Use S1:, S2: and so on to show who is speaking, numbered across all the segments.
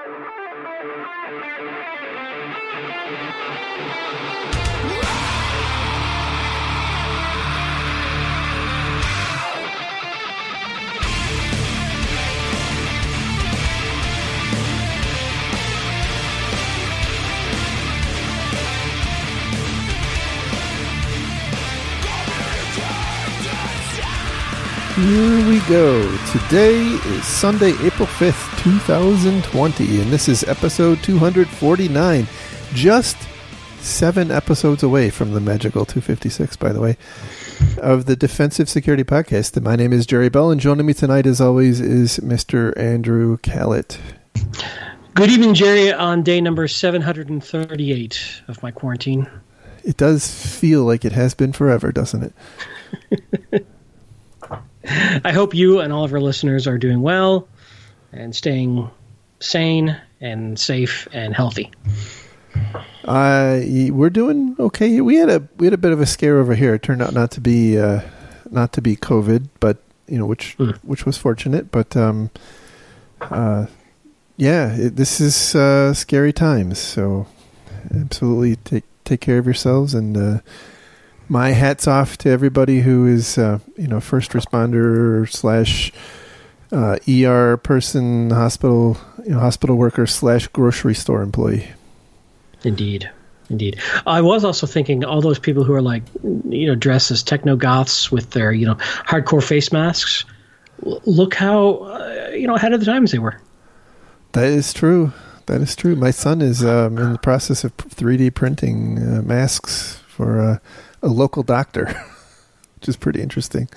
S1: Here we go. Today is Sunday, April 5th, 2020, and this is episode 249. Just 7 episodes away from the magical 256, by the way, of the Defensive Security Podcast. And my name is Jerry Bell, and joining me tonight, as always, is Mr. Andrew Callett.
S2: Good evening, Jerry, on day number 738 of my quarantine.
S1: It does feel like it has been forever, doesn't it?
S2: I hope you and all of our listeners are doing well and staying sane and safe and healthy.
S1: We're doing okay. We had a bit of a scare over here. It turned out not to be COVID, but which was fortunate. But this is scary times. So absolutely take care of yourselves, and my hat's off to everybody who is first responder / ER person, hospital worker / grocery store employee.
S2: Indeed. I was also thinking all those people who are dressed as techno goths with their hardcore face masks. Look how ahead of the times they were.
S1: That is true. My son is in the process of 3D printing masks for a local doctor, which is pretty interesting.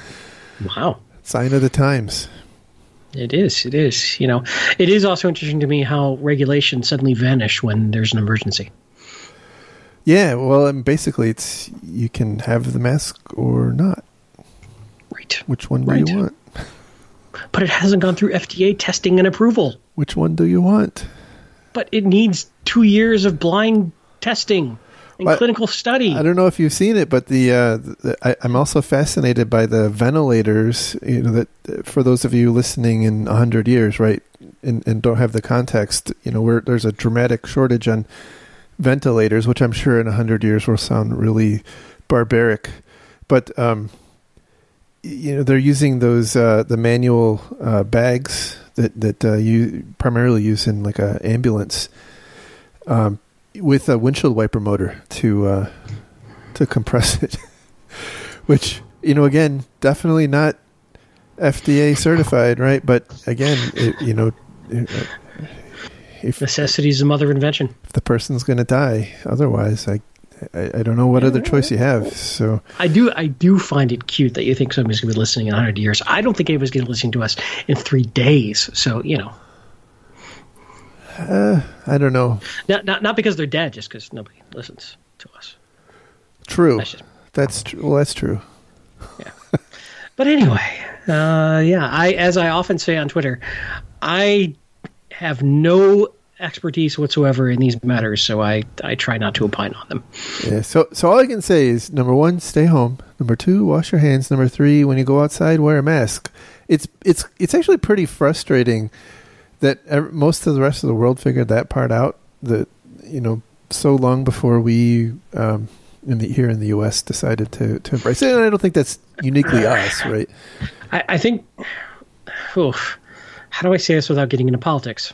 S2: Wow.
S1: Sign of the times.
S2: It is. It is also interesting to me how regulations suddenly vanish when there's an emergency.
S1: Yeah, well, and basically it's you can have the mask or not.
S2: Right.
S1: Which one do you want?
S2: But it hasn't gone through FDA testing and approval.
S1: Which one do you want?
S2: But it needs 2 years of blind testing. Clinical study. I
S1: don't know if you've seen it, but I'm also fascinated by the ventilators. That for those of you listening in 100 years, right, and don't have the context, where there's a dramatic shortage on ventilators, which I'm sure in 100 years will sound really barbaric, but they're using those the manual bags that you primarily use in like a ambulance. With a windshield wiper motor to compress it, which again definitely not FDA certified, right? But again, if
S2: necessity is the mother of invention.
S1: If the person's going to die, otherwise, I don't know what other choice you have. So
S2: I do find it cute that you think somebody's going to be listening in 100 years. I don't think anybody's going to listen to us in 3 days. So
S1: I don't know.
S2: Not because they're dead, just because nobody listens to us.
S1: True. That's true. Well, that's true.
S2: Yeah. But anyway, as I often say on Twitter, I have no expertise whatsoever in these matters, so I try not to opine on them.
S1: Yeah. So all I can say is, number 1, stay home. Number 2, wash your hands. Number 3, when you go outside, wear a mask. It's actually pretty frustrating that most of the rest of the world figured that part out, that so long before we here in the U.S. decided to embrace it. And I don't think that's uniquely us, right?
S2: I think, how do I say this without getting into politics?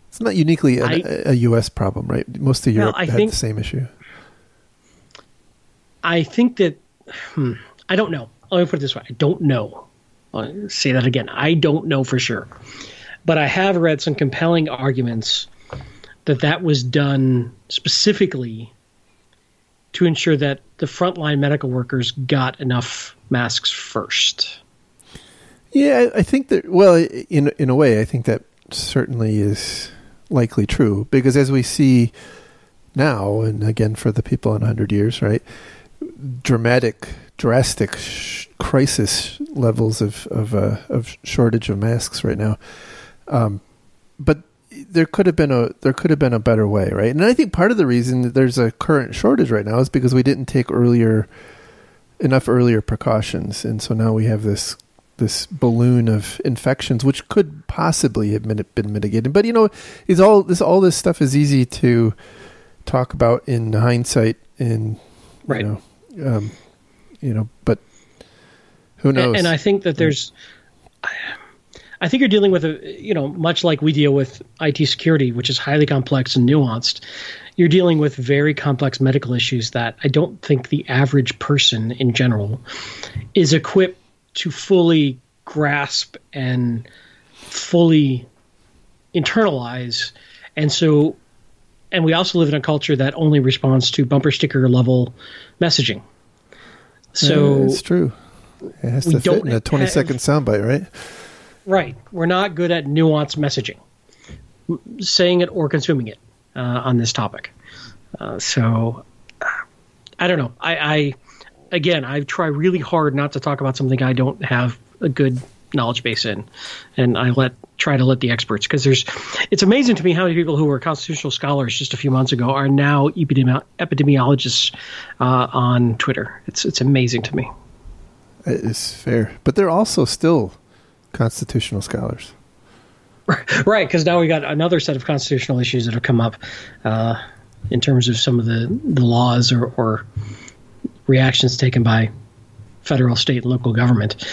S1: It's not uniquely a U.S. problem, right? Most of Europe had the same issue.
S2: I think that, I don't know. Let me put it this way. I don't know. I'll say that again. I don't know for sure. But I have read some compelling arguments that was done specifically to ensure that the frontline medical workers got enough masks first.
S1: Yeah, I think that, well, in a way, I think that certainly is likely true. Because as we see now, and again for the people in 100 years, right, drastic crisis levels of shortage of masks right now. But there could have been a better way, right? And I think part of the reason that there's a current shortage right now is because we didn't take enough earlier precautions, and so now we have this this balloon of infections, which could possibly have been mitigated. But all this stuff is easy to talk about in hindsight, and
S2: right.
S1: But who knows?
S2: And I think that I think you're dealing with much like we deal with IT security, which is highly complex and nuanced. You're dealing with very complex medical issues that I don't think the average person in general is equipped to fully grasp and fully internalize. And we also live in a culture that only responds to bumper sticker level messaging. So
S1: it's true. It has to fit in a 20-second soundbite, right?
S2: Right. We're not good at nuanced messaging, saying it or consuming it on this topic. So I don't know. I try really hard not to talk about something I don't have a good knowledge base in, and I try to let the experts, because it's amazing to me how many people who were constitutional scholars just a few months ago are now epidemiologists on Twitter. It's amazing to me.
S1: It is fair, but they're also still constitutional scholars.
S2: Right, because now we got another set of constitutional issues that have come up in terms of some of the laws or reactions taken by federal, state, and local government,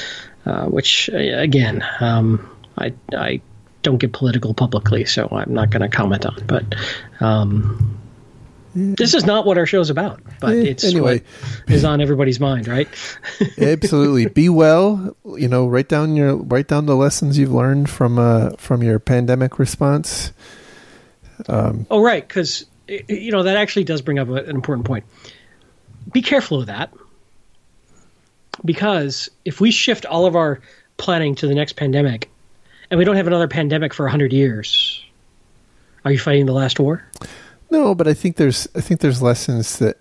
S2: which, again, I don't get political publicly, so I'm not going to comment on. But this is not what our show's about, but it's anyway what is on everybody's mind, right?
S1: Absolutely. Be well. Write down the lessons you've learned from your pandemic response.
S2: Right, because that actually does bring up an important point. Be careful of that, because if we shift all of our planning to the next pandemic, and we don't have another pandemic for 100 years, are you fighting the last war?
S1: No, but I think there's lessons that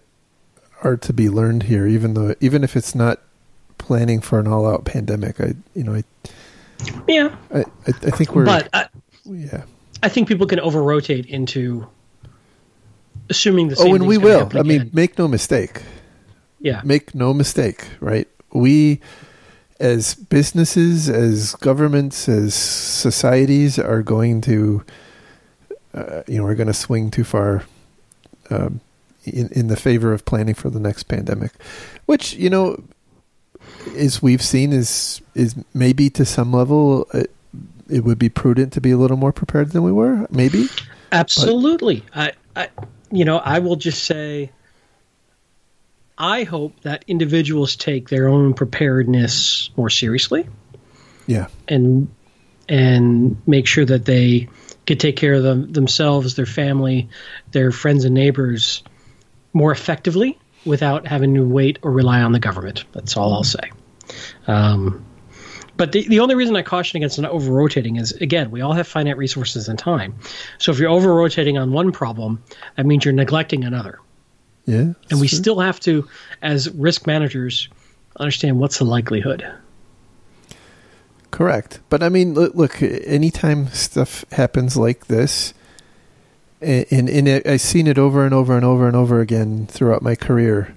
S1: are to be learned here, even if it's not planning for an all-out pandemic. I think we're.
S2: But I think people can over-rotate into assuming the same.
S1: Oh, and we will. I mean, make no mistake.
S2: Yeah.
S1: Make no mistake, right? We, as businesses, as governments, as societies, are going to. We're going to swing too far in the favor of planning for the next pandemic, which, as we've seen, is maybe to some level it would be prudent to be a little more prepared than we were. Maybe.
S2: Absolutely. I will just say, I hope that individuals take their own preparedness more seriously.
S1: Yeah.
S2: And make sure that they could take care of themselves, their family, their friends and neighbors more effectively without having to wait or rely on the government. That's all I'll say. But the only reason I caution against an over-rotating is, again, we all have finite resources and time. So if you're over-rotating on one problem, that means you're neglecting another.
S1: Yeah.
S2: And we still have to, as risk managers, understand what's the likelihood.
S1: Correct. But I mean, look, anytime stuff happens like this, and I've seen it over and over and over and over again throughout my career,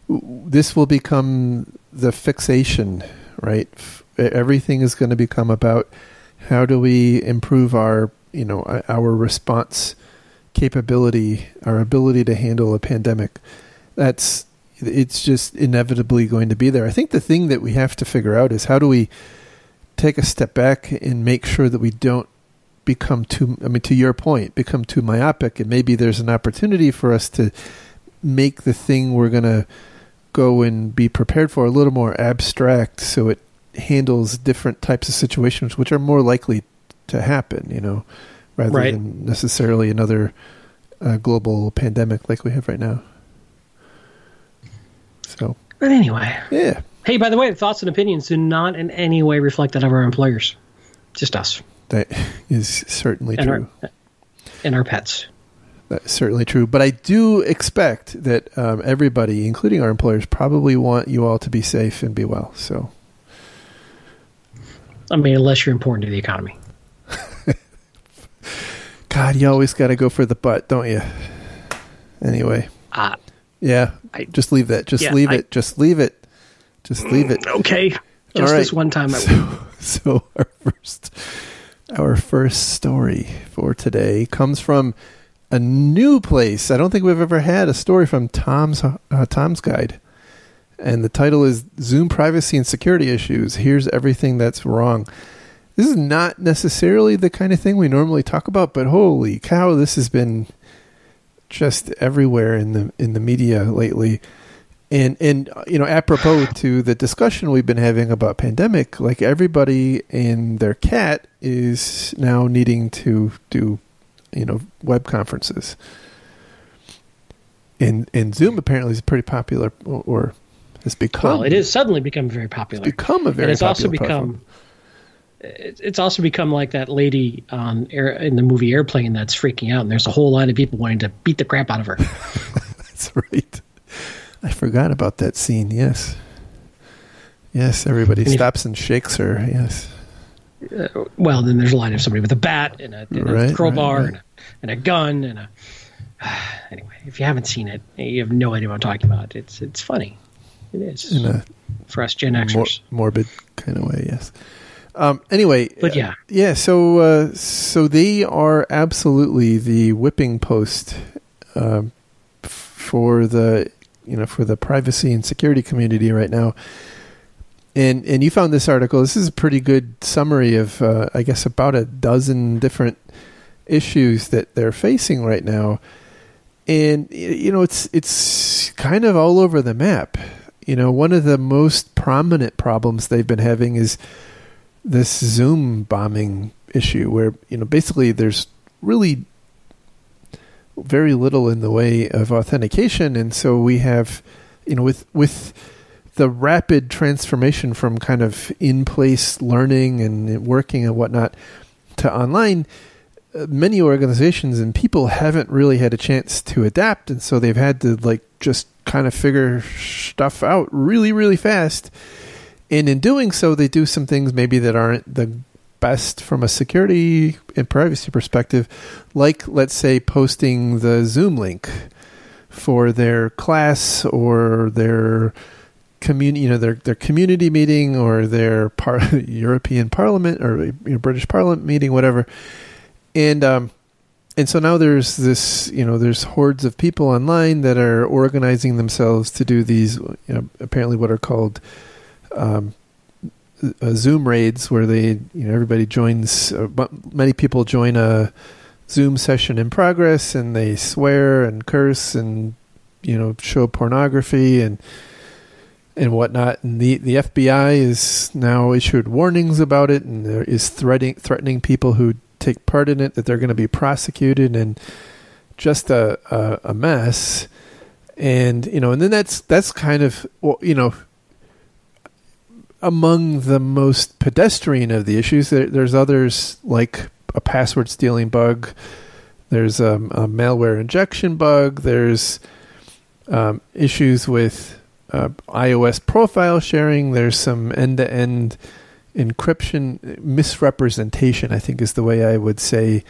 S1: this will become the fixation, right? Everything is going to become about how do we improve our response capability, our ability to handle a pandemic. It's just inevitably going to be there. I think the thing that we have to figure out is how do we take a step back and make sure that we don't become to your point, become too myopic, and maybe there's an opportunity for us to make the thing we're going to go and be prepared for a little more abstract, so it handles different types of situations which are more likely to happen, rather than necessarily another global pandemic like we have right now. So,
S2: but anyway,
S1: yeah.
S2: Hey, by the way, thoughts and opinions do not in any way reflect that of our employers. Just us.
S1: That is certainly true.
S2: And our pets.
S1: That's certainly true. But I do expect that everybody, including our employers, probably want you all to be safe and be well. So,
S2: I mean, unless you're important to the economy.
S1: God, you always got to go for the butt, don't you? Anyway. Just leave that. Just leave it. Just leave it. Just leave it.
S2: Okay. Just this one time.
S1: So our first story for today comes from a new place. I don't think we've ever had a story from Tom's Guide. And the title is Zoom Privacy and Security Issues. Here's everything that's wrong. This is not necessarily the kind of thing we normally talk about, but holy cow, this has been just everywhere in the media lately. And apropos to the discussion we've been having about pandemic, like everybody and their cat is now needing to do, web conferences. And Zoom apparently is pretty popular, or has become.
S2: Well, it has suddenly become very popular.
S1: It's become a very popular platform.
S2: It's also become like that lady in the movie Airplane that's freaking out, and there's a whole line of people wanting to beat the crap out of her.
S1: That's right. I forgot about that scene. Yes, everybody stops and shakes her. Yes.
S2: Well, then there's a line of somebody with a bat and a crowbar and a gun and a. Anyway, if you haven't seen it, you have no idea what I'm talking about. It's funny. It is in a for us Gen Xers,
S1: morbid kind of way. Yes. Anyway,
S2: but yeah.
S1: So they are absolutely the whipping post for the privacy and security community right now. And you found this article. This is a pretty good summary of I guess about a dozen different issues that they're facing right now. And it's kind of all over the map. One of the most prominent problems they've been having is this Zoom bombing issue where, basically there's really very little in the way of authentication. And so we have, with the rapid transformation from kind of in-place learning and working and whatnot to online, many organizations and people haven't really had a chance to adapt. And so they've had to just kind of figure stuff out really, really fast. And in doing so, they do some things maybe that aren't the best from a security and privacy perspective, like, let's say, posting the Zoom link for their class or their their community meeting or their European Parliament or British Parliament meeting, whatever. And so now there's this, there's hordes of people online that are organizing themselves to do these, apparently what are called Zoom raids, where they, everybody joins, many people join a Zoom session in progress, and they swear and curse and, show pornography and whatnot. And the FBI is now issued warnings about it, and there is threatening people who take part in it that they're going to be prosecuted, and just a mess. And and then that's kind of among the most pedestrian of the issues. There's others like a password stealing bug. There's a malware injection bug. There's issues with iOS profile sharing. There's some end-to-end encryption misrepresentation, I think is the way I would say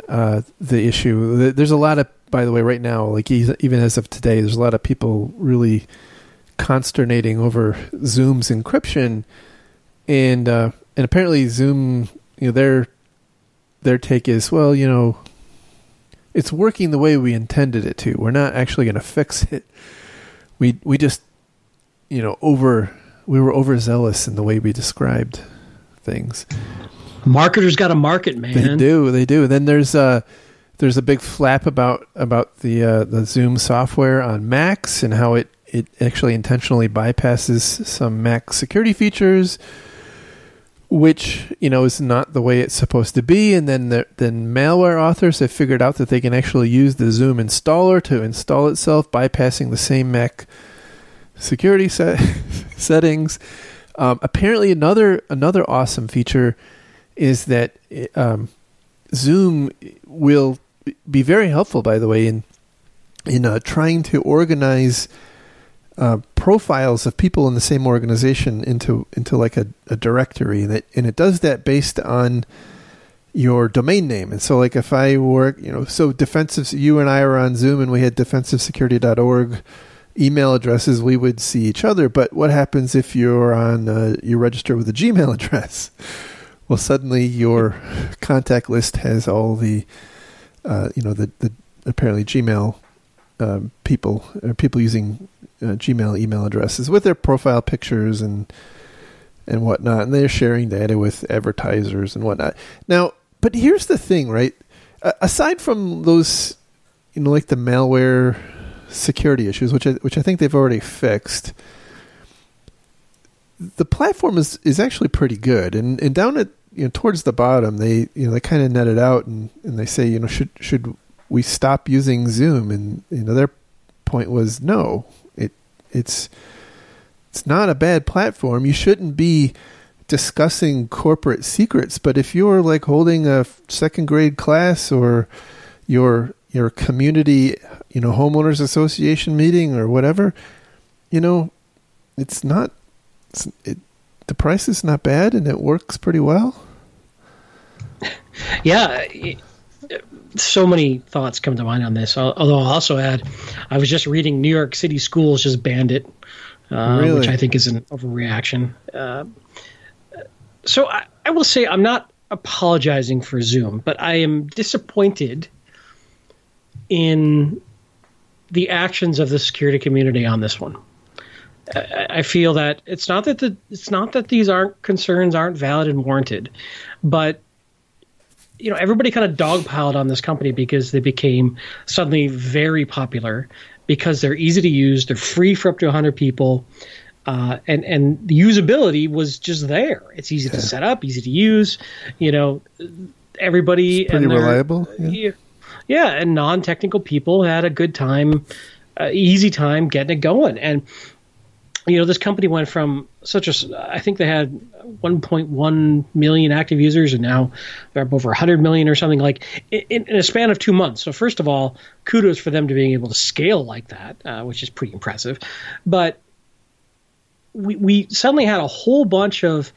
S1: the issue. There's a lot of, by the way, right now, like even as of today, there's a lot of people really consternating over Zoom's encryption, and apparently Zoom, their take is, well, it's working the way we intended it to. We're not actually going to fix it. We just we were overzealous in the way we described things.
S2: Marketers got to market, man.
S1: They do. Then there's a big flap about the Zoom software on Macs and how it actually intentionally bypasses some Mac security features, which is not the way it's supposed to be. And then malware authors have figured out that they can actually use the Zoom installer to install itself, bypassing the same Mac security settings. Apparently, another awesome feature is that Zoom will be very helpful, by the way, in trying to organize profiles of people in the same organization into like a directory, and it does that based on your domain name. And so, like, if I work, so defensive, you and I are on Zoom, and we had defensivesecurity.org email addresses, we would see each other. But what happens if you're on you register with a Gmail address? Well, suddenly your contact list has all the the apparently Gmail people using Gmail email addresses with their profile pictures and whatnot, and they're sharing data with advertisers and whatnot. Now, but here's the thing, right? Aside from those, like the malware security issues, which I think they've already fixed, the platform is actually pretty good. And down at towards the bottom, they kind of net it out and they say should we stop using Zoom? And their point was no. It's not a bad platform. You shouldn't be discussing corporate secrets, but if you're like holding a second grade class or your community, homeowners association meeting or whatever, it's not. The price is not bad, and it works pretty well.
S2: Yeah, so many thoughts come to mind on this. Although I'll also add, I was just reading New York City schools just banned it,
S1: really?
S2: Which I think is an overreaction. So I will say I'm not apologizing for Zoom, but I am disappointed in the actions of the security community on this one. I feel that it's not that these concerns aren't valid and warranted, but everybody kind of dogpiled on this company because they became suddenly very popular because they're easy to use, they're free for up to 100 people, and the usability was just there. It's easy to set up, easy to use. Everybody
S1: it's pretty reliable.
S2: Yeah, and non-technical people had a good time, easy time getting it going. And this company went from I think they had 1.1 million active users, and now they're up over 100 million or something, like in a span of 2 months. So first of all, kudos for them to being able to scale like that, which is pretty impressive. But we suddenly had a whole bunch of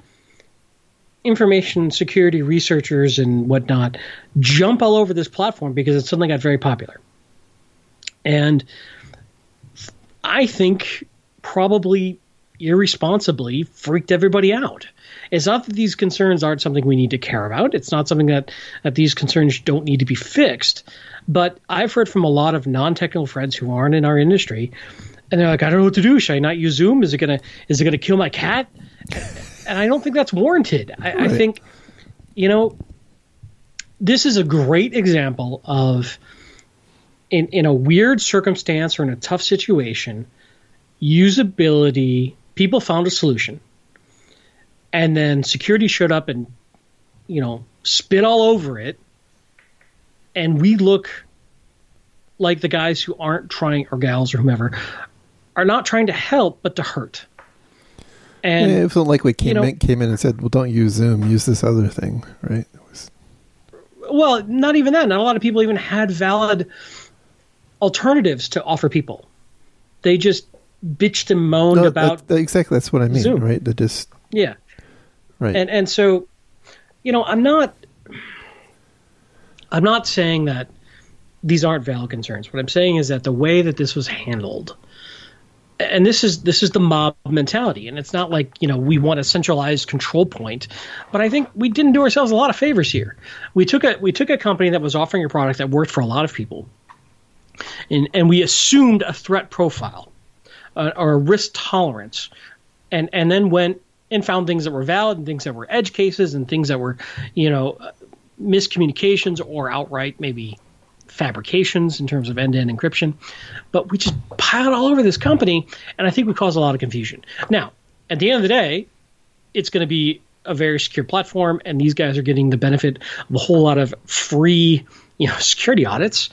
S2: information security researchers and whatnot jump all over this platform because it suddenly got very popular. And I think probably irresponsibly freaked everybody out. It's not that these concerns aren't something we need to care about. It's not something that these concerns don't need to be fixed. But I've heard from a lot of non-technical friends who aren't in our industry, and they're like, I don't know what to do. Should I not use Zoom? Is it gonna kill my cat? And I don't think that's warranted.
S1: Right.
S2: I think, this is a great example of in a weird circumstance or in a tough situation, usability, people found a solution, and then security showed up and spit all over it, and we look like the guys who aren't trying, or gals or whomever, are not trying to help but to hurt. And
S1: it felt like we came in and said, well, don't use Zoom, use this other thing, right?
S2: Well, not even that. Not a lot of people even had valid alternatives to offer people. They just bitched and moaned about
S1: exactly. That's what I mean,
S2: Zoom.
S1: right?
S2: Yeah,
S1: right.
S2: And so, I'm not saying that these aren't valid concerns. What I'm saying is that the way that this was handled, and this is the mob mentality, and it's not like we want a centralized control point, but I think we didn't do ourselves a lot of favors here. We took a company that was offering a product that worked for a lot of people, and we assumed a threat profile. Or a risk tolerance, and then went and found things that were valid and things that were edge cases and things that were, miscommunications or outright maybe fabrications in terms of end-to-end encryption. But we just piled all over this company, and I think we caused a lot of confusion. Now, at the end of the day, it's going to be a very secure platform, and these guys are getting the benefit of a whole lot of free, security audits.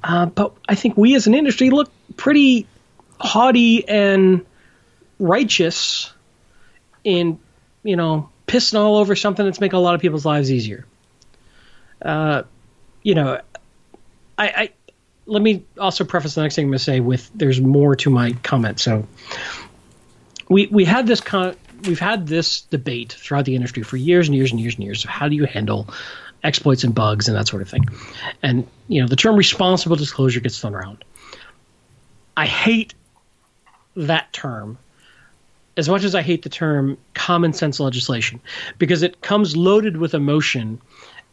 S2: But I think we as an industry look pretty haughty and righteous in, pissing all over something that's making a lot of people's lives easier. Let me also preface the next thing I'm going to say with there's more to my comment. So we've had this debate throughout the industry for years and years and years and years of how do you handle exploits and bugs and that sort of thing. And, the term responsible disclosure gets thrown around. I hate that term as much as I hate the term common sense legislation, because it comes loaded with emotion,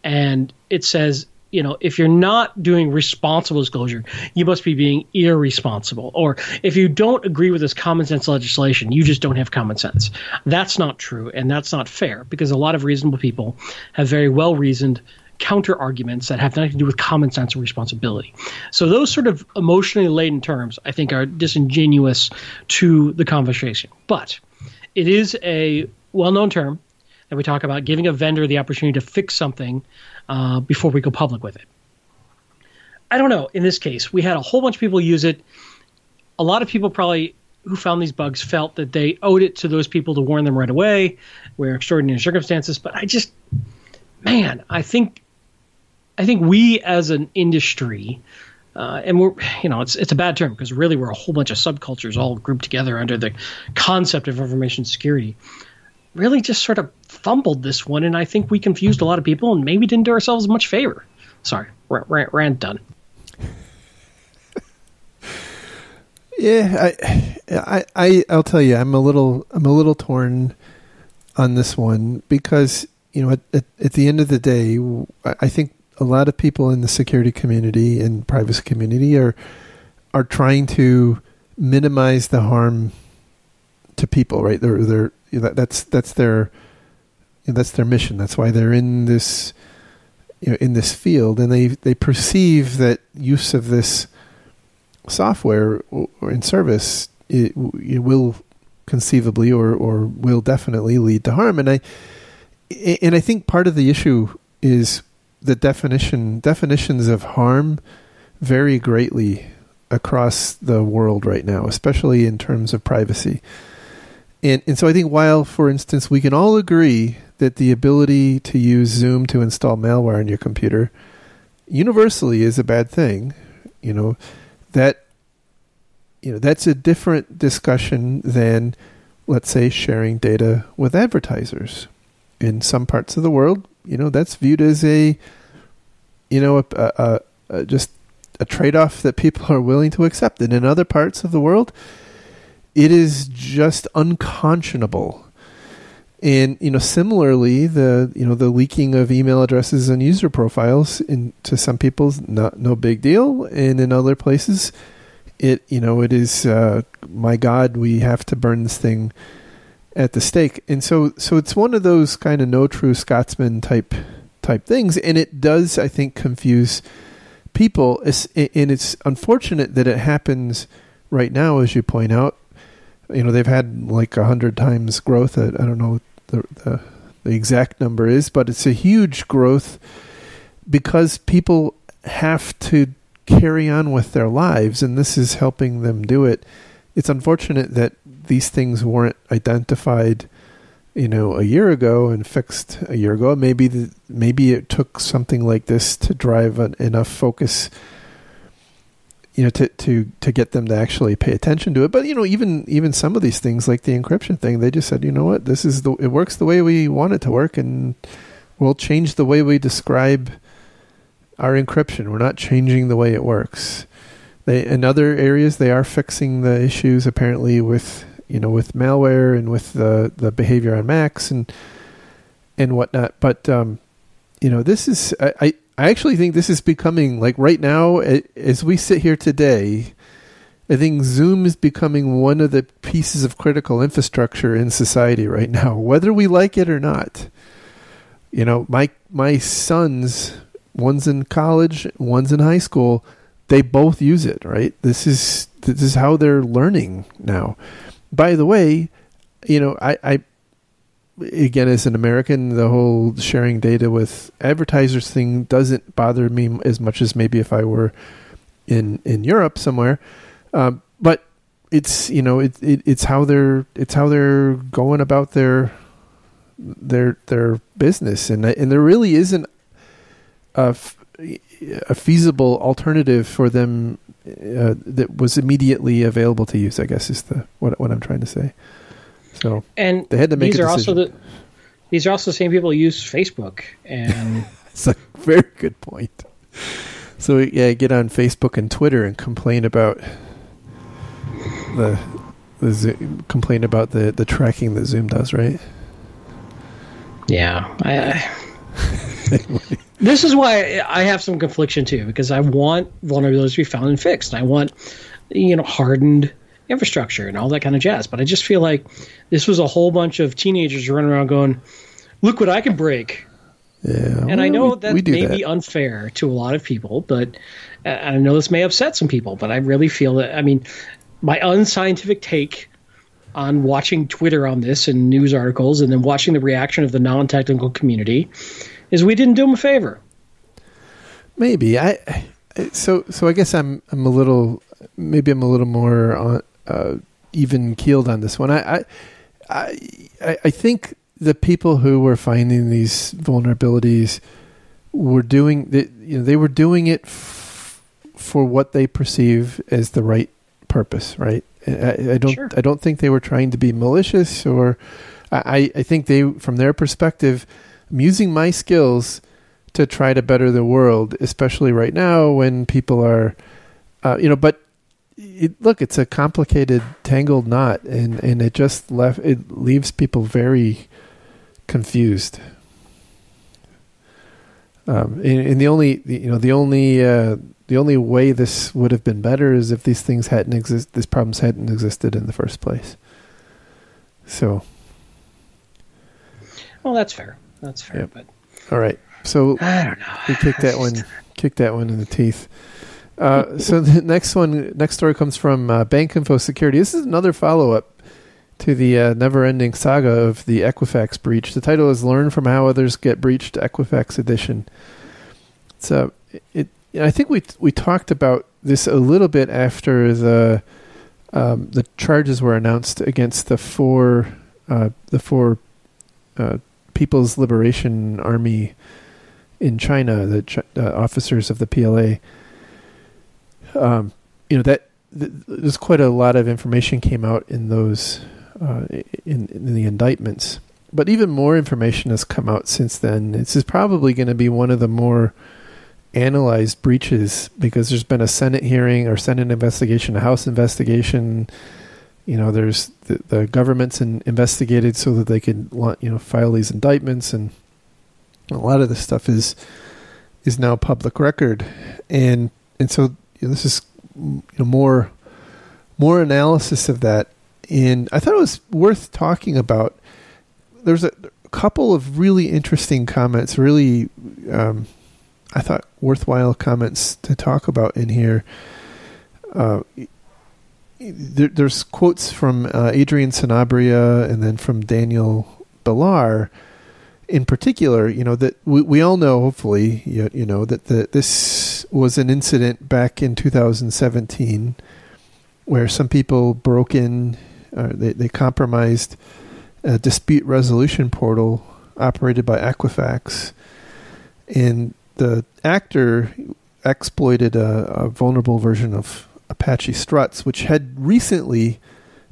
S2: and it says, if you're not doing responsible disclosure, you must be being irresponsible. Or if you don't agree with this common sense legislation, you just don't have common sense. That's not true, and that's not fair, because a lot of reasonable people have very well-reasoned counter arguments that have nothing to do with common sense or responsibility. So those sort of emotionally laden terms, I think, are disingenuous to the conversation. But it is a well-known term that we talk about giving a vendor the opportunity to fix something before we go public with it. I don't know. In this case, we had a whole bunch of people use it. A lot of people probably who found these bugs felt that they owed it to those people to warn them right away, where extraordinary circumstances. But I think we as an industry, and we're, it's a bad term because really we're a whole bunch of subcultures all grouped together under the concept of information security, really just sort of fumbled this one, and I think we confused a lot of people and maybe didn't do ourselves much favor. Sorry, rant done.
S1: Yeah, I'll tell you, I'm a little torn on this one because at the end of the day, I think a lot of people in the security community and privacy community are trying to minimize the harm to people, right? That's their mission. That's why they're in this field, and they perceive that use of this software or in service it will conceivably or will definitely lead to harm. And I think part of the issue is the definitions of harm vary greatly across the world right now, especially in terms of privacy. And so I think while, for instance, we can all agree that the ability to use Zoom to install malware on your computer universally is a bad thing, that's a different discussion than, let's say, sharing data with advertisers. In some parts of the world, that's viewed as just a trade-off that people are willing to accept. And in other parts of the world, it is just unconscionable. And similarly, the leaking of email addresses and user profiles to some people is no big deal, and in other places, it is my God, we have to burn this thing at the stake. And so it's one of those kind of no true Scotsman type things, and it does, I think, confuse people. And it's unfortunate that it happens right now, as you point out. They've had like 100 times growth. I don't know what the exact number is, but it's a huge growth because people have to carry on with their lives, and this is helping them do it. It's unfortunate that these things weren't identified, a year ago and fixed a year ago. Maybe it took something like this to drive enough focus, to get them to actually pay attention to it. But even some of these things, like the encryption thing, they just said, what, it works the way we want it to work, and we'll change the way we describe our encryption. We're not changing the way it works. In other areas, they are fixing the issues apparently with malware and with the behavior on Macs and whatnot. But this is I actually think this is becoming, like, right now, as we sit here today, I think Zoom is becoming one of the pieces of critical infrastructure in society right now, whether we like it or not. My sons, one's in college, one's in high school, they both use it, right? This is how they're learning now. By the way, I again, as an American, the whole sharing data with advertisers thing doesn't bother me as much as maybe if I were in Europe somewhere. But it's it's how they're going about their business, and there really isn't a feasible alternative for them that was immediately available to use, I guess, is what I'm trying to say. So, and they had to make a decision.
S2: These are also the same people who use Facebook, and
S1: it's a very good point. So yeah, get on Facebook and Twitter and complain about the complain about the tracking that Zoom does, right?
S2: Yeah. This is why I have some confliction too, because I want vulnerabilities to be found and fixed. I want, hardened infrastructure and all that kind of jazz. But I just feel like this was a whole bunch of teenagers running around going, "Look what I can break."
S1: Yeah,
S2: and I know that may be unfair to a lot of people, but I know this may upset some people. But I really feel that, my unscientific take on watching Twitter on this and news articles, and then watching the reaction of the non-technical community, is we didn't do them a favor.
S1: Maybe so I guess I'm a little more even keeled on this one. I think the people who were finding these vulnerabilities were doing they were doing it for what they perceive as the right purpose, right? I don't think they were trying to be malicious, or I think they, from their perspective, I'm using my skills to try to better the world, especially right now when people are, but it's a complicated, tangled knot, and it leaves people very confused. And the only way this would have been better is if these problems hadn't existed in the first place. So, well,
S2: that's fair. Yep. But
S1: all right. So
S2: I don't know.
S1: We kicked that one in the teeth. So the next story comes from BankInfo Security. This is another follow-up to the never-ending saga of the Equifax breach. The title is "Learn from How Others Get Breached, Equifax Edition." So I think we talked about this a little bit after the charges were announced against the four People's Liberation Army in China, the officers of the PLA. There's quite a lot of information came out in those in the indictments, but even more information has come out since then. This is probably going to be one of the more analyzed breaches, because there's been a Senate hearing or Senate investigation, a House investigation. There's the government's investigated so that they could file these indictments, and a lot of this stuff is now public record, and so this is more analysis of that. And I thought it was worth talking about. There's a couple of really interesting comments, really I thought worthwhile comments to talk about in here. There's quotes from Adrian Sanabria and then from Daniel Billar in particular, that we all know, hopefully, that this was an incident back in 2017 where some people broke in, they compromised a dispute resolution portal operated by Equifax, and the actor exploited a vulnerable version of Apache Struts, which had recently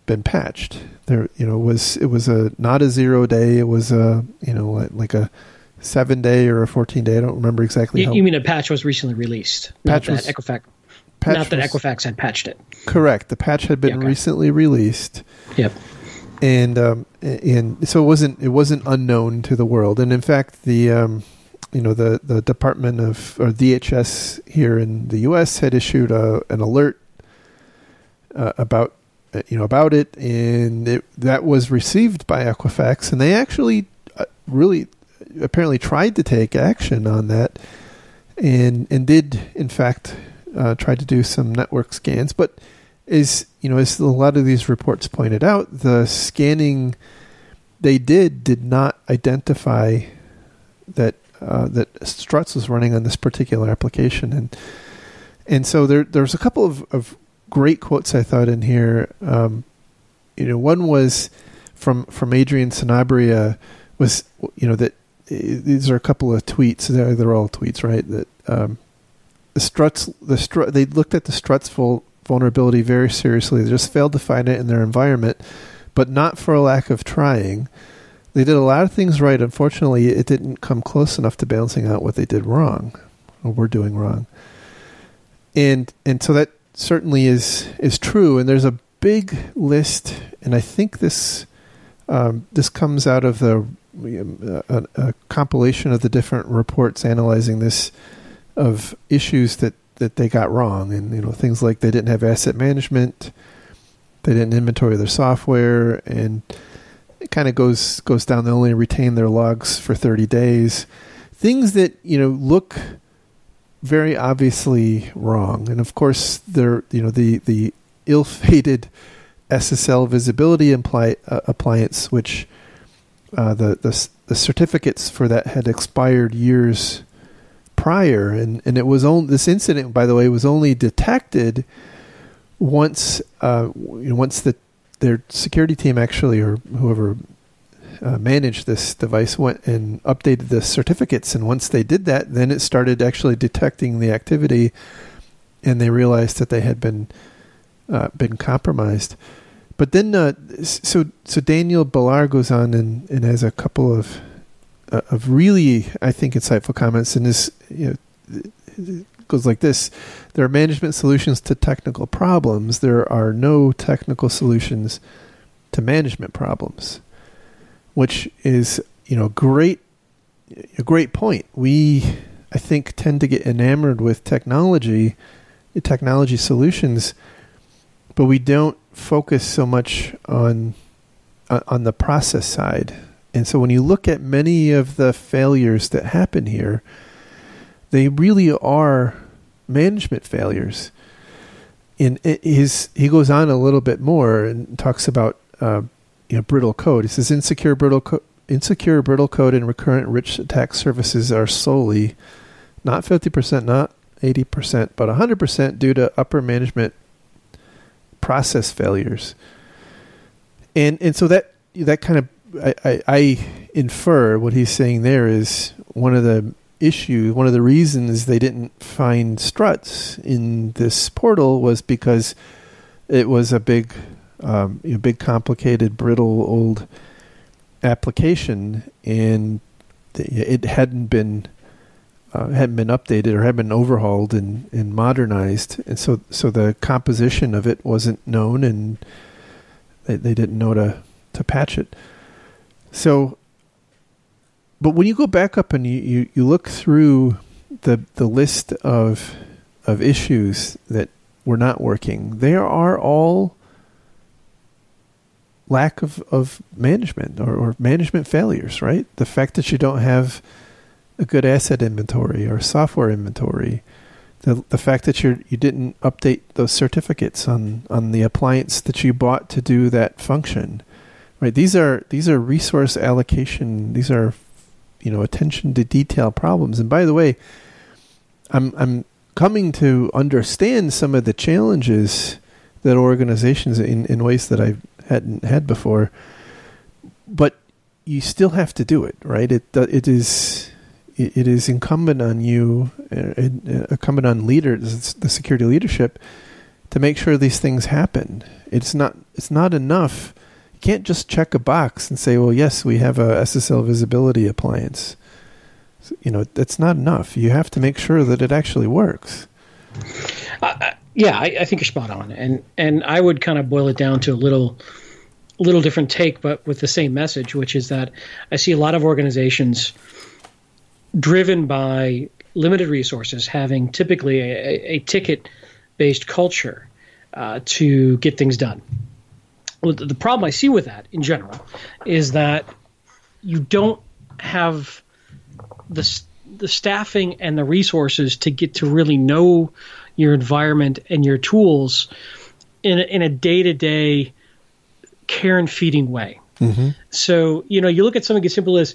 S1: been patched. There, it was not a 0 day. It was like a 7 day or a 14 day. I don't remember exactly.
S2: You mean a patch was recently released? Not that Equifax had patched it.
S1: Correct. The patch had been recently released.
S2: Yep.
S1: And so it wasn't unknown to the world. And in fact, the Department of, or DHS here in the U.S. had issued an alert about it, and that was received by Equifax, and they actually really apparently tried to take action on that, and did in fact try to do some network scans. But as a lot of these reports pointed out, the scanning they did not identify that Struts was running on this particular application, and so there's a couple of great quotes I thought in here. One was from Adrian Sanabria, was that these are a couple of tweets. They're all tweets, right? That they looked at the Struts vulnerability very seriously. They just failed to find it in their environment, but not for a lack of trying. They did a lot of things right. Unfortunately, it didn't come close enough to balancing out what they did wrong, or were doing wrong. And so that certainly is true. And there's a big list, and I think this comes out of a compilation of the different reports analyzing this, of issues that they got wrong, and things like they didn't have asset management, they didn't inventory their software, and it kind of goes down. They only retain their logs for 30 days. Things that look very obviously wrong, and of course they're the ill-fated SSL visibility appliance, which the certificates for that had expired years prior, and it was this incident, by the way, was only detected once their security team actually, or whoever managed this device, went and updated the certificates, and once they did that, then it started actually detecting the activity, and they realized that they had been compromised. But then, so Daniel Ballar goes on and has a couple of really, I think, insightful comments, and this it goes like this: there are management solutions to technical problems. There are no technical solutions to management problems, which is a great point. We, I think, tend to get enamored with technology solutions, but we don't focus so much on the process side. And so when you look at many of the failures that happen here, they really are management failures. And he goes on a little bit more and talks about brittle code. He says insecure brittle code and recurrent rich attack surfaces are solely, not 50%, not 80%, but 100% due to upper management process failures. And so that kind of, I infer what he's saying there is one of the reasons they didn't find struts in this portal was because it was a big complicated, brittle, old application, and it hadn't been updated or had been overhauled and modernized, and so the composition of it wasn't known, and they didn't know to patch it. So, but when you go back up and you look through the list of issues that were not working, they are all lack of management or management failures, right? The fact that you don't have a good asset inventory or software inventory, the fact that you didn't update those certificates on the appliance that you bought to do that function, right? These are resource allocation. These are attention to detail problems. And by the way, I'm coming to understand some of the challenges that organizations in ways that I hadn't had before, but you still have to do it, right? It is incumbent on you, incumbent on leaders, the security leadership, to make sure these things happen. It's not enough. You can't just check a box and say, well, yes, we have a SSL visibility appliance. That's not enough. You have to make sure that it actually works.
S2: Yeah, I think you're spot on, and I would kind of boil it down to a little different take, but with the same message, which is that I see a lot of organizations driven by limited resources having typically a ticket-based culture to get things done. Well, the problem I see with that in general is that you don't have the staffing and the resources to get to really know your environment and your tools in a day-to-day care and feeding way. Mm-hmm. So, you look at something as simple as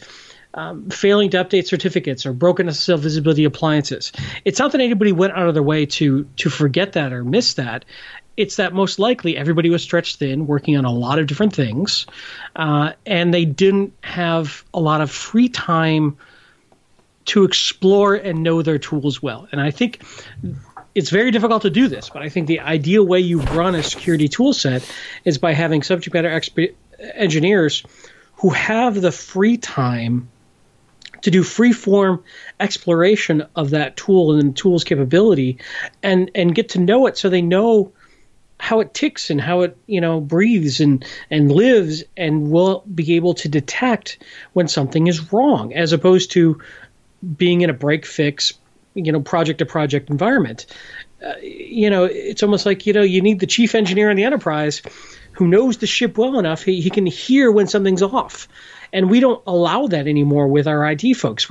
S2: failing to update certificates or broken SSL visibility appliances. It's not that anybody went out of their way to forget that or miss that. It's that most likely everybody was stretched thin, working on a lot of different things, and they didn't have a lot of free time to explore and know their tools well. And I think it's very difficult to do this, but I think the ideal way you run a security tool set is by having subject matter expert engineers who have the free time to do free-form exploration of that tool and the tool's capability and get to know it so they know how it ticks and how it breathes and lives, and will be able to detect when something is wrong, as opposed to being in a break fix project to project environment. It's almost like you need the chief engineer in the enterprise who knows the ship well enough. He can hear when something's off. And we don't allow that anymore with our IT folks,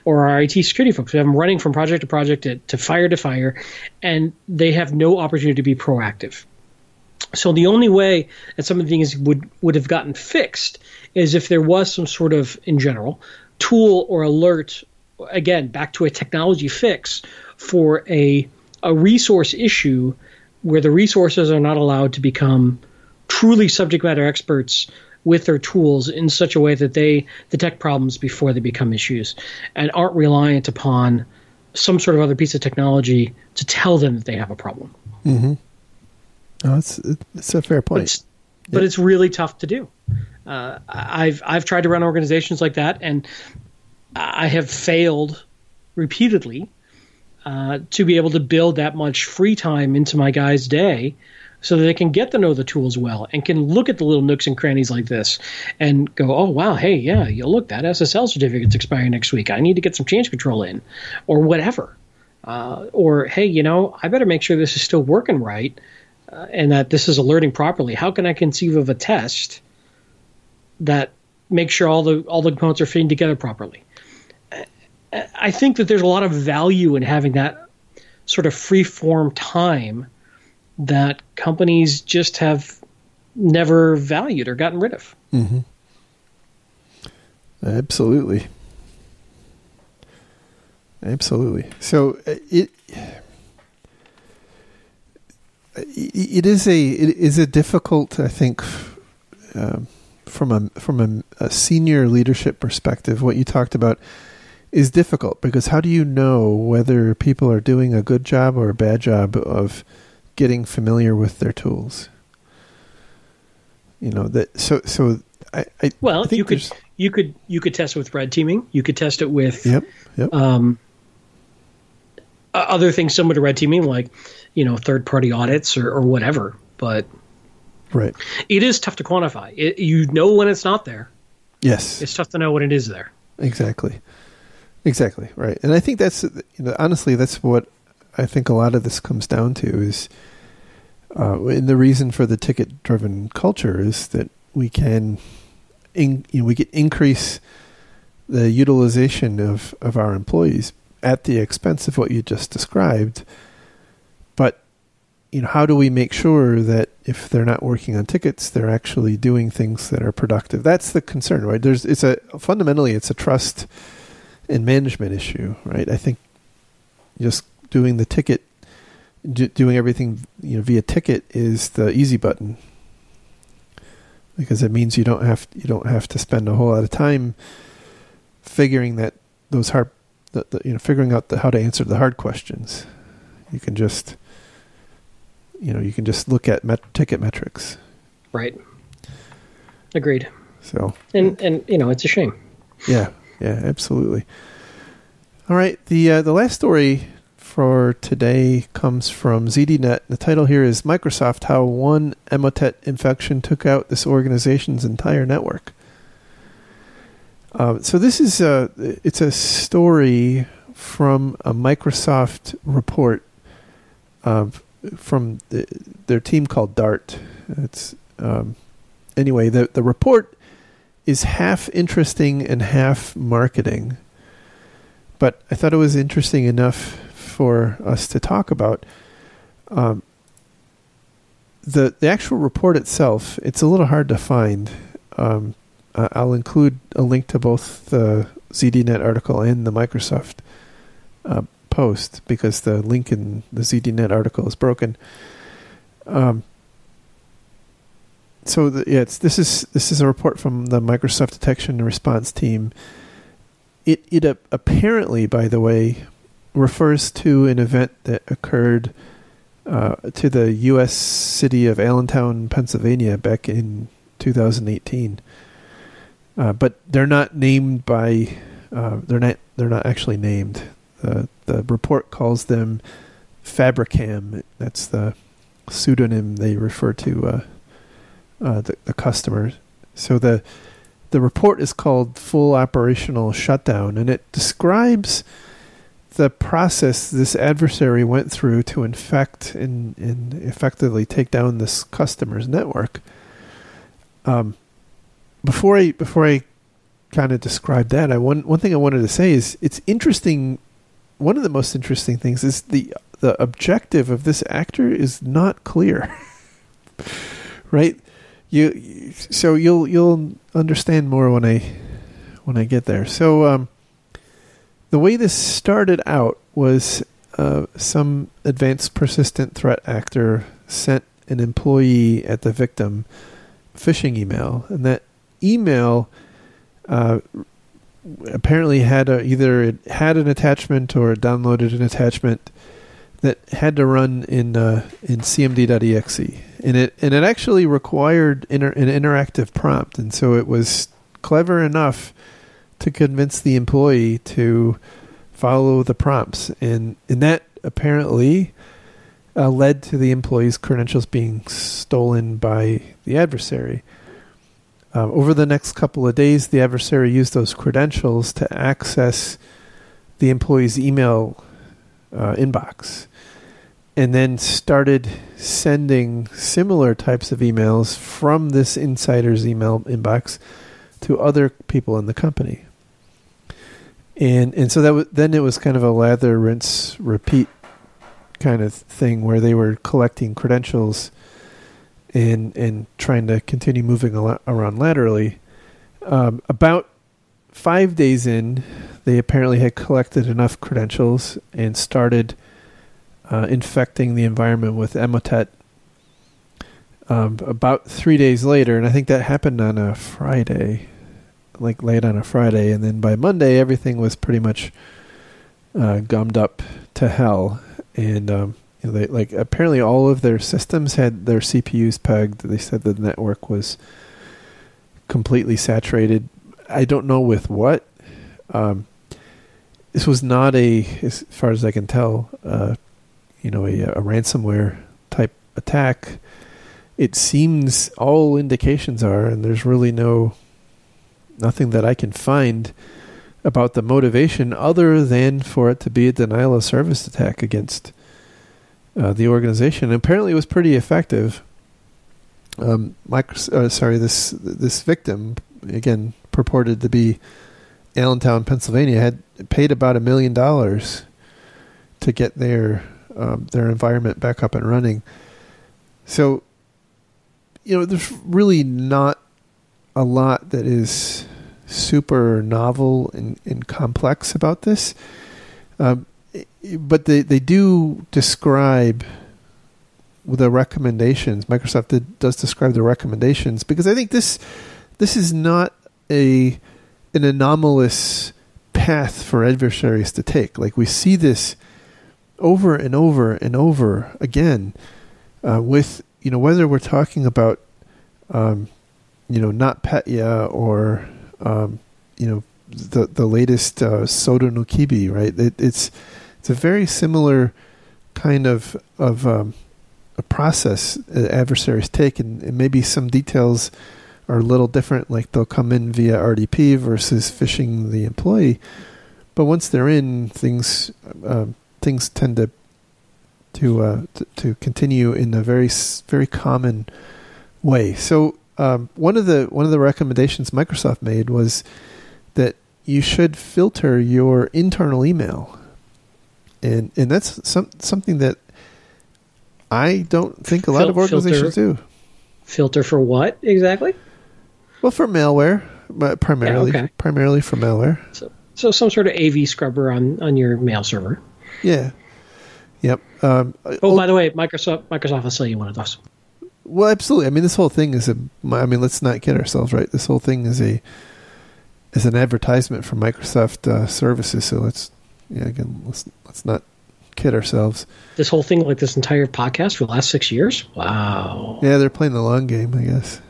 S2: or our IT security folks. We have them running from project to project to fire, and they have no opportunity to be proactive. So the only way that some of the things would have gotten fixed is if there was some sort of, in general, tool or alert, again, back to a technology fix for a resource issue where the resources are not allowed to become truly subject matter experts with their tools in such a way that they detect problems before they become issues and aren't reliant upon some sort of other piece of technology to tell them that they have a problem.
S1: Mm-hmm. Oh, it's a fair point.
S2: But it's really tough to do. I've tried to run organizations like that, and I have failed repeatedly to be able to build that much free time into my guys' day so that they can get to know the tools well and can look at the little nooks and crannies like this and go, oh, wow, hey, yeah, look, that SSL certificate's expiring next week. I need to get some change control in, or whatever. Or, hey, I better make sure this is still working right and that this is alerting properly. How can I conceive of a test that makes sure all the components are fitting together properly? I think that there's a lot of value in having that sort of free-form time that companies just have never valued or gotten rid of.
S1: Mm-hmm. Absolutely. So it is a difficult, I think, from a senior leadership perspective. What you talked about is difficult, because how do you know whether people are doing a good job or a bad job of getting familiar with their tools? I think
S2: you could test it with red teaming. You could test it with other things similar to red teaming, like third party audits or whatever. But
S1: right,
S2: it is tough to quantify. You know when it's not there.
S1: Yes,
S2: it's tough to know when it is there.
S1: Exactly, right. And I think that's honestly that's what I think a lot of this comes down to is, and the reason for the ticket-driven culture is that we can, increase the utilization of our employees at the expense of what you just described. But how do we make sure that if they're not working on tickets, they're actually doing things that are productive? That's the concern, right? Fundamentally it's a trust and management issue, right? I think just doing the ticket, doing everything via ticket is the easy button, because it means you don't have to spend a whole lot of time figuring that those hard, figuring out how to answer the hard questions. You can just look at ticket metrics.
S2: Right. Agreed.
S1: So
S2: and it's a shame.
S1: Yeah, absolutely. All right, the last story for today comes from ZDNet. The title here is Microsoft: How One Emotet Infection Took Out This Organization's Entire Network. So this is it's a story from a Microsoft report from their team called DART. It's anyway, the report is half interesting and half marketing, but I thought it was interesting enough for us to talk about. The actual report itself, it's a little hard to find. I'll include a link to both the ZDNet article and the Microsoft post, because the link in the ZDNet article is broken. This is a report from the Microsoft Detection and Response team. It apparently, by the way, refers to an event that occurred to the U.S. city of Allentown, Pennsylvania, back in 2018. But they're not named by. They're not actually named. The report calls them Fabricam. That's the pseudonym they refer to the customers. So the report is called Full Operational Shutdown, and it describes the process this adversary went through to infect and effectively take down this customer's network. Before I kind of describe that, one thing I wanted to say is it's interesting. One of the most interesting things is the objective of this actor is not clear, right? So you'll understand more when I get there. So the way this started out was some advanced persistent threat actor sent an employee at the victim phishing email, and that email apparently had either it had an attachment or it downloaded an attachment that had to run in cmd.exe, and it actually required an interactive prompt, and so it was clever enough to convince the employee to follow the prompts, and that apparently led to the employee's credentials being stolen by the adversary. Over the next couple of days, the adversary used those credentials to access the employee's email inbox, and then started sending similar types of emails from this insider's email inbox to other people in the company. And so then it was kind of a lather, rinse, repeat kind of thing where they were collecting credentials and trying to continue moving around laterally. About 5 days in, they apparently had collected enough credentials and started infecting the environment with Emotet. About 3 days later, and I think that happened on a Friday, like late on a Friday, and then by Monday everything was pretty much gummed up to hell. And they apparently all of their systems had their CPUs pegged. They said the network was completely saturated. I don't know with what. This was not as far as I can tell, a ransomware type attack. It seems all indications are, and there's really nothing that I can find about the motivation other than for it to be a denial of service attack against the organization. And apparently it was pretty effective. This victim, again, purported to be Allentown, Pennsylvania, had paid about $1 million to get their environment back up and running. So, there's really not a lot that is super novel and complex about this. But they do describe the recommendations. Microsoft does describe the recommendations, because I think this is not an anomalous path for adversaries to take. Like, we see this over and over and over again with, whether we're talking about, NotPetya or, the latest Soto Nukibi, right? It's a very similar kind of a process adversaries take, and maybe some details are a little different, like they'll come in via RDP versus phishing the employee. But once they're in, things tend to continue in a very, very common way. So one of the recommendations Microsoft made was that you should filter your internal email, and that's something that I don't think a lot of organizations do.
S2: Filter for what exactly?
S1: Well, for malware, but primarily for malware.
S2: So some sort of AV scrubber on your mail server.
S1: Yeah. Yep.
S2: By the way, Microsoft will sell you one of those.
S1: Well, absolutely. I mean, this whole thing is let's not kid ourselves, right? This whole thing is an advertisement for Microsoft services. So let's not kid ourselves.
S2: This whole thing, like this entire podcast for the last 6 years? Wow.
S1: Yeah, they're playing the long game, I guess.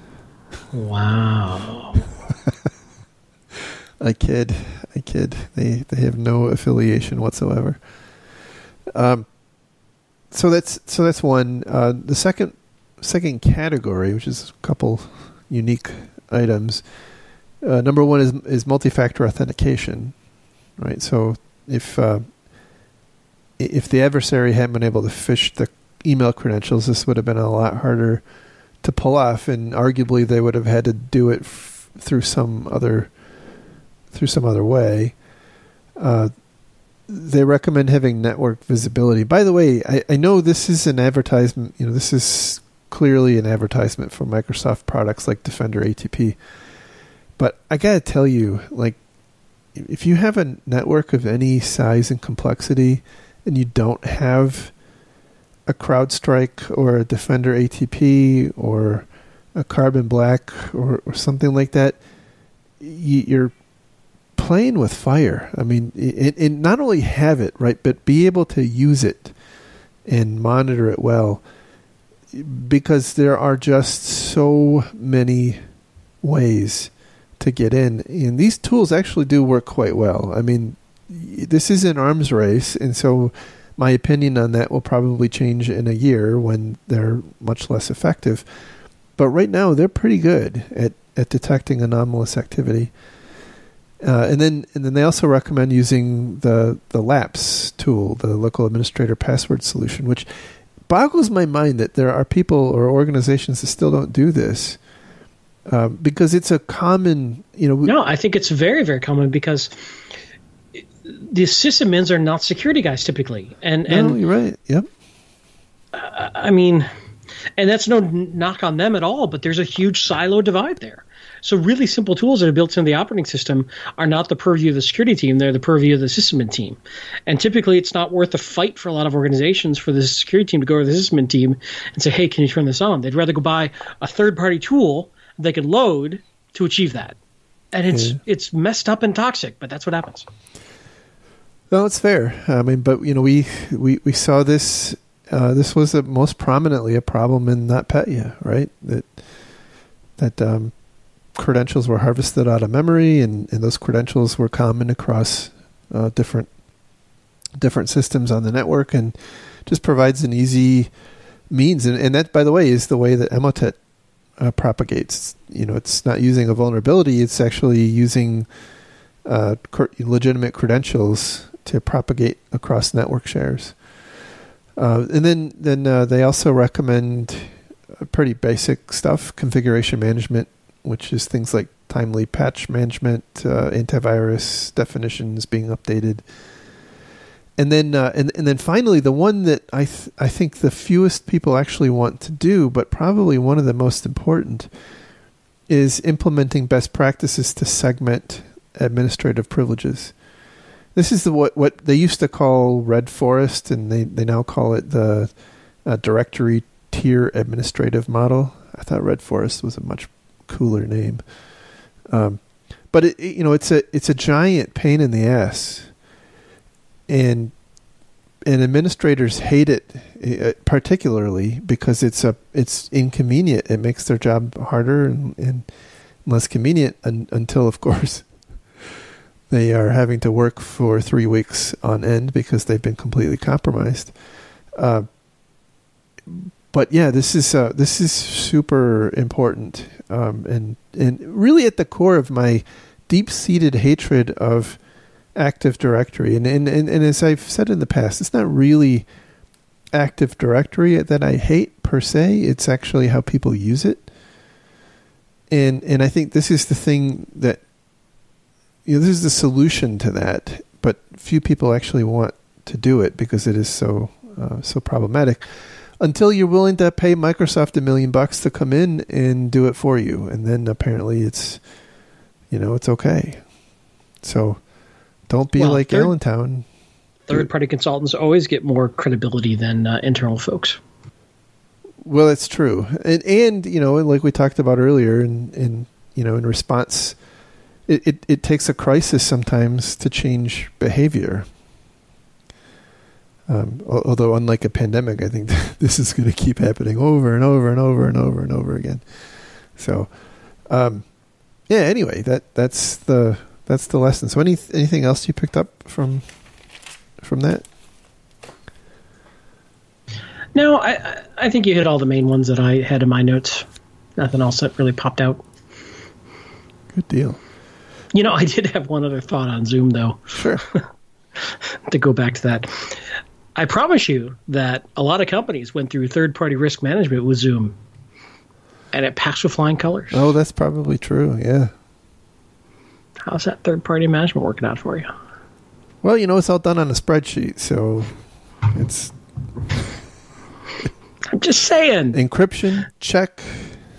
S2: Wow.
S1: I kid. They have no affiliation whatsoever. So that's one. The second category, which is a couple unique items. Number one is multi-factor authentication, right? So if the adversary hadn't been able to phish the email credentials, this would have been a lot harder to pull off, and arguably they would have had to do it through some other way. They recommend having network visibility. By the way, I know this is an advertisement. This is clearly an advertisement for Microsoft products like Defender ATP. But I gotta tell you, like, if you have a network of any size and complexity, and you don't have a CrowdStrike or a Defender ATP or a Carbon Black or something like that, you're playing with fire. I mean, it not only have it, right, but be able to use it and monitor it well, because there are just so many ways to get in. And these tools actually do work quite well. I mean, this is an arms race, and so my opinion on that will probably change in a year when they're much less effective. But right now, they're pretty good at detecting anomalous activity. And then they also recommend using the LAPS tool, the Local Administrator Password Solution, which boggles my mind that there are people or organizations that still don't do this, because it's a common,
S2: No, I think it's very, very common, because the sysadmins are not security guys typically, and
S1: you're right. Yep.
S2: I mean, and that's no knock on them at all, but there's a huge silo divide there. So really simple tools that are built into the operating system are not the purview of the security team. They're the purview of the sysadmin team. And typically it's not worth the fight for a lot of organizations for the security team to go to the sysadmin team and say, hey, can you turn this on? They'd rather go buy a third-party tool they can load to achieve that. And it's messed up and toxic, but that's what happens.
S1: No, it's fair. I mean, but we saw this. This was most prominently a problem in NotPetya, right? That credentials were harvested out of memory, and those credentials were common across different systems on the network, and just provides an easy means. And that, by the way, is the way that Emotet propagates. It's not using a vulnerability; it's actually using legitimate credentials to propagate across network shares. And then they also recommend pretty basic stuff: configuration management, which is things like timely patch management, antivirus definitions being updated, and then finally, the one that I think the fewest people actually want to do, but probably one of the most important, is implementing best practices to segment administrative privileges. This is what they used to call Red Forest, and they now call it the directory tier administrative model. I thought Red Forest was a much cooler name, but it's a giant pain in the ass, and administrators hate it, particularly because it's inconvenient. It makes their job harder and less convenient until, of course, they are having to work for 3 weeks on end because they've been completely compromised. But yeah, this is super important, and really at the core of my deep-seated hatred of Active Directory. And as I've said in the past, it's not really Active Directory that I hate per se. It's actually how people use it. And I think this is the thing that, this is the solution to that, but few people actually want to do it because it is so problematic. Until you're willing to pay Microsoft $1 million to come in and do it for you, and then apparently it's okay. So don't be like Allentown.
S2: Third-party consultants always get more credibility than internal folks.
S1: Well, it's true, and like we talked about earlier, in response, it takes a crisis sometimes to change behavior. Although, unlike a pandemic, I think this is going to keep happening over and over and over and over and over again. So, anyway, that's the lesson. So, anything else you picked up from that?
S2: I think you hit all the main ones that I had in my notes. Nothing else that really popped out.
S1: Good deal.
S2: I did have one other thought on Zoom, though.
S1: Sure.
S2: To go back to that. I promise you that a lot of companies went through third-party risk management with Zoom, and it passed with flying colors.
S1: Oh, that's probably true, yeah.
S2: How's that third-party management working out for you?
S1: Well, it's all done on a spreadsheet, so it's...
S2: I'm just saying.
S1: Encryption, check.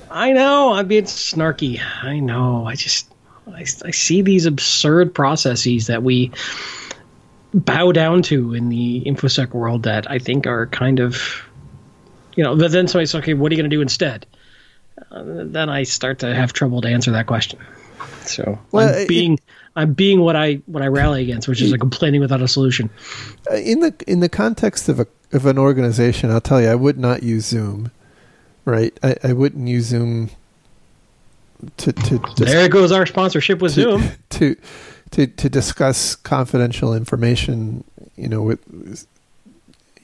S2: I know, I'm being snarky. I know, I see these absurd processes that we bow down to in the InfoSec world that I think are kind of, but then somebody says, okay, what are you going to do instead? Then I start to have trouble to answer that question. So I'm being what I rally against, which is complaining without a solution.
S1: In the context of an organization, I'll tell you, I would not use Zoom. Right, I wouldn't use Zoom to
S2: there goes our sponsorship with Zoom
S1: to discuss confidential information,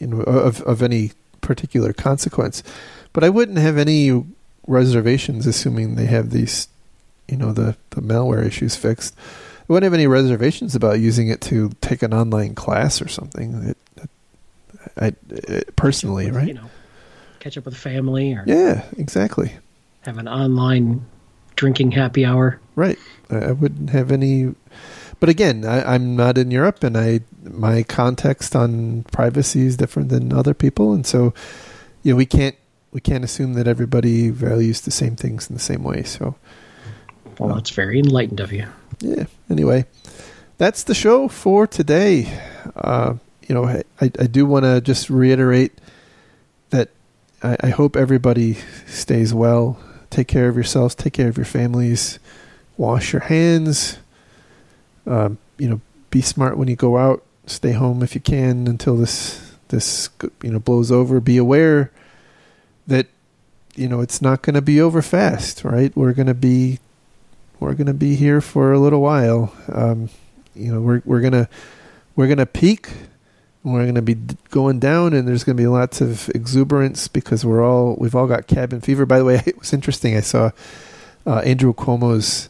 S1: of any particular consequence. But I wouldn't have any reservations, assuming they have these, the malware issues fixed. I wouldn't have any reservations about using it to take an online class or something. I personally, right?
S2: Catch up with family, or
S1: yeah, exactly.
S2: Have an online drinking happy hour.
S1: Right. I wouldn't have any. But again, I'm not in Europe, and my context on privacy is different than other people, and so we can't assume that everybody values the same things in the same way. So,
S2: well, that's very enlightened of you.
S1: Yeah. Anyway, that's the show for today. I do want to just reiterate that I hope everybody stays well. Take care of yourselves. Take care of your families. Wash your hands. Be smart when you go out. Stay home if you can until this blows over. Be aware that it's not going to be over fast, right? We're going to be here for a little while. We're gonna peak. We're going to be going down, and there's going to be lots of exuberance because we've all got cabin fever. By the way, it was interesting. I saw Andrew Cuomo's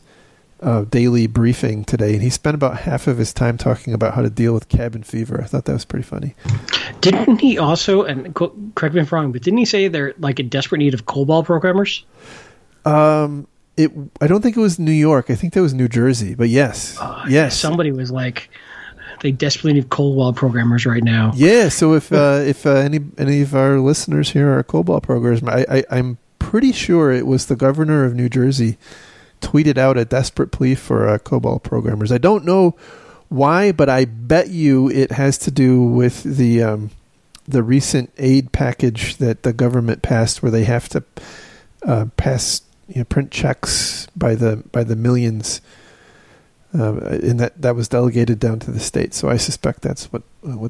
S1: daily briefing today, and he spent about half of his time talking about how to deal with cabin fever. I thought that was pretty funny.
S2: Didn't he also, and correct me if I'm wrong, but didn't he say they're in desperate need of COBOL programmers?
S1: I don't think it was New York. I think that was New Jersey. But yes, yes.
S2: Somebody was like, they desperately need COBOL programmers right now.
S1: Yeah. So if any of our listeners here are COBOL programmers, I'm pretty sure it was the governor of New Jersey tweeted out a desperate plea for COBOL programmers. I don't know why, but I bet you it has to do with the recent aid package that the government passed, where they have to print checks by the millions, and that was delegated down to the states. So I suspect that's what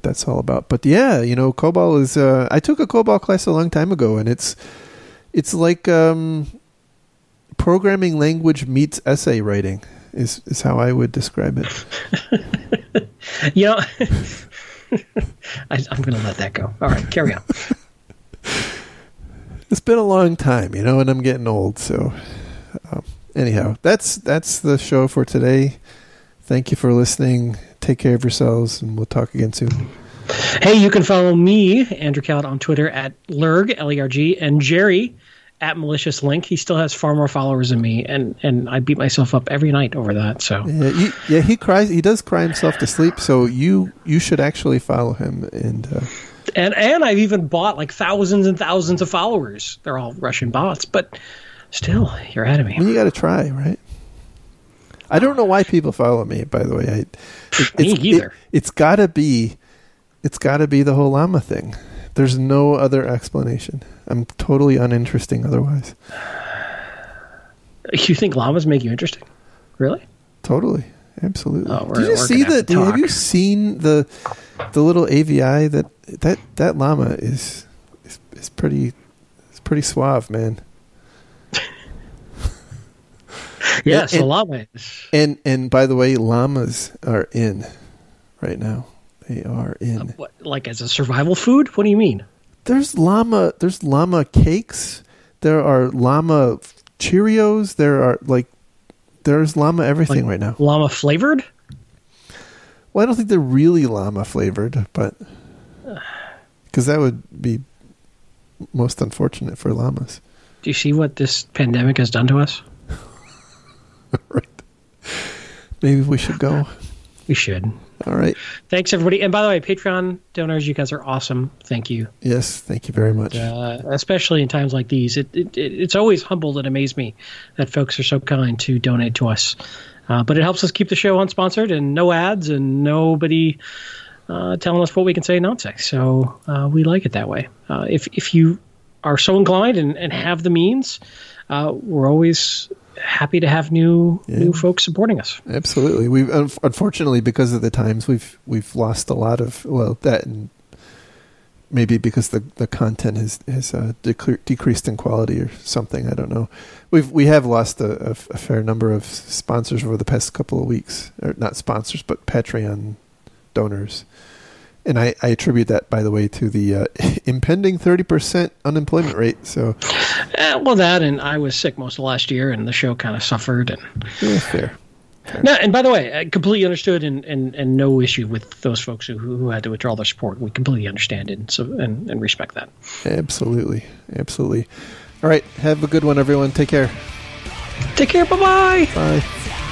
S1: that's all about. But yeah, COBOL is. I took a COBOL class a long time ago, and it's like programming language meets essay writing is how I would describe it.
S2: I'm going to let that go. All right, carry on.
S1: It's been a long time, and I'm getting old. So anyhow, that's the show for today. Thank you for listening. Take care of yourselves, and we'll talk again soon.
S2: Hey, you can follow me, Andrew Cowett, on Twitter at Lerg, L-E-R-G, and Jerry at Malicious Link. He still has far more followers than me, and I beat myself up every night over that. So
S1: he cries. He does cry himself to sleep. So you should actually follow him. And
S2: I've even bought thousands and thousands of followers. They're all Russian bots, but still, you're ahead of me.
S1: You got to try, right? I don't know why people follow me. By the way,
S2: me either.
S1: It's got to be the whole llama thing. There's no other explanation. I'm totally uninteresting otherwise.
S2: You think llamas make you interesting? Really?
S1: Totally. Absolutely.
S2: Oh,
S1: Did you see that? Have you seen the little AVI that llama is pretty suave, man.
S2: Yes, a llama is.
S1: And by the way, llamas are in right now. They are in.
S2: What, as a survival food? What do you mean?
S1: There's llama cakes. There are llama Cheerios. There's llama everything right now.
S2: Llama flavored?
S1: Well, I don't think they're really llama flavored, but because that would be most unfortunate for llamas.
S2: Do you see what this pandemic has done to us?
S1: Right. Maybe we should go.
S2: We should.
S1: All right.
S2: Thanks, everybody. And by the way, Patreon donors, you guys are awesome. Thank you.
S1: Yes, thank you very much.
S2: Especially in times like these. It's always humbled and amazed me that folks are so kind to donate to us. But it helps us keep the show unsponsored and no ads and nobody telling us what we can say and not say. So we like it that way. If you are so inclined and have the means, we're always happy to have new folks supporting us.
S1: Absolutely. We've unfortunately, because of the times, we've lost a lot of that, and maybe because the content has decreased in quality or something. I don't know. We have lost a fair number of sponsors over the past couple of weeks, or not sponsors, but Patreon donors. And I attribute that, by the way, to the impending 30% unemployment rate. So,
S2: that, and I was sick most of last year, and the show kind of suffered. And
S1: fair.
S2: No, and by the way, I completely understood, and no issue with those folks who had to withdraw their support. We completely understand it, and respect that.
S1: Absolutely. All right, have a good one, everyone. Take care.
S2: Take care. Bye-bye.
S1: Bye.